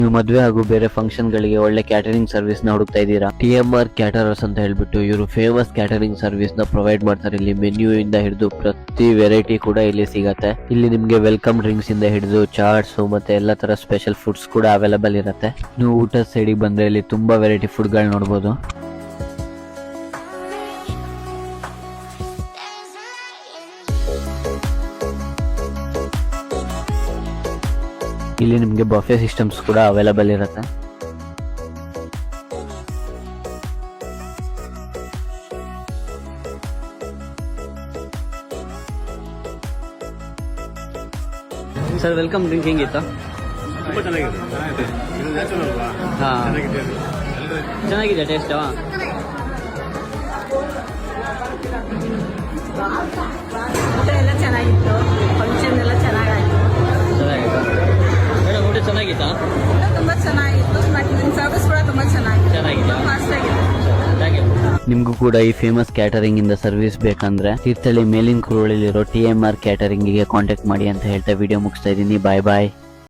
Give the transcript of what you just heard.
ನೀವು ಮದುವೆ ಹಾಗೂ ಬೇರೆ ಫಂಕ್ಷನ್ ಗಳಿಗೆ ಒಳ್ಳೆ ಕ್ಯಾಟರಿಂಗ್ ಸರ್ವಿಸ್ ನ ಹುಡುಕ್ತಾ ಇದ್ದೀರಾ? TMR ಕ್ಯಾಟರರ್ಸ್ ಅಂತ ಹೇಳ್ಬಿಟ್ಟು ಇವರು ಫೇಮಸ್ ಕ್ಯಾಟರಿಂಗ್ ಸರ್ವಿಸ್ ನ ಪ್ರೊವೈಡ್ ಮಾಡ್ತಾರೆ. ಇಲ್ಲಿ ಮೆನ್ಯೂ ಇಂದ ಹಿಡಿದು ಪ್ರತಿ ವೆರೈಟಿ ಕೂಡ ಇಲ್ಲಿ ಸಿಗತ್ತೆ. ಇಲ್ಲಿ ನಿಮ್ಗೆ ವೆಲ್ಕಮ್ ಡ್ರಿಂಕ್ಸ್ ಇಂದ ಹಿಡಿದು ಚಾಟ್ಸ್ ಮತ್ತೆ ಎಲ್ಲಾ ತರ ಸ್ಪೆಷಲ್ ಫುಡ್ಸ್ ಕೂಡ ಅವೈಲೇಬಲ್ ಇರುತ್ತೆ. ನೀವು ಊಟದ ಸೈಡಿಗೆ ಬಂದ್ರೆ ಇಲ್ಲಿ ತುಂಬಾ ವೆರೈಟಿ ಫುಡ್ ಗಳು ನೋಡಬಹುದು. ಇಲ್ಲಿ ನಿಮಗೆ ಬಫೆ ಸಿಸ್ಟಮ್ಸ್ ಕೂಡ ಅವೈಲೇಬಲ್ ಇರುತ್ತೆ. ಸರ್ ವೆಲ್ಕಮ್ ಡ್ರಿಂಕ್ ಹೆಂಗಿತ್ತು? ಚೆನ್ನಾಗಿದೆ ಟೇಸ್ಟ್. ಎಲ್ಲ ಚೆನ್ನಾಗಿತ್ತು, ಫಂಕ್ಷನ್ ಎಲ್ಲ ಚೆನ್ನಾಗಾಯ್ತು. ಮೇಡಮ್ ಊಟ ಚೆನ್ನಾಗಿತ್ತಾ? ತುಂಬಾ ಚೆನ್ನಾಗಿತ್ತು. ಸರ್ವಿಸ್ ಕೂಡ ತುಂಬಾ ಚೆನ್ನಾಗಿದೆ. ಫಾಸ್ಟ್ ಆಗಿದೆ. ನಿಮ್ಗೂ ಕೂಡ ಈ ಫೇಮಸ್ ಕ್ಯಾಟರಿಂಗ್ ಇಂದ ಸರ್ವಿಸ್ ಬೇಕಂದ್ರೆ ತೀರ್ಥಹಳ್ಳಿ ಮೇಲಿನ ಕುರುಳಲ್ಲಿರೋ TMR ಕ್ಯಾಟರಿಂಗ್ ಗೆ ಕಾಂಟ್ಯಾಕ್ಟ್ ಮಾಡಿ ಅಂತ ಹೇಳ್ತಾ ವಿಡಿಯೋ ಮುಗಿಸ್ತಾ ಇದ್ದೀನಿ. ಬಾಯ್ ಬಾಯ್.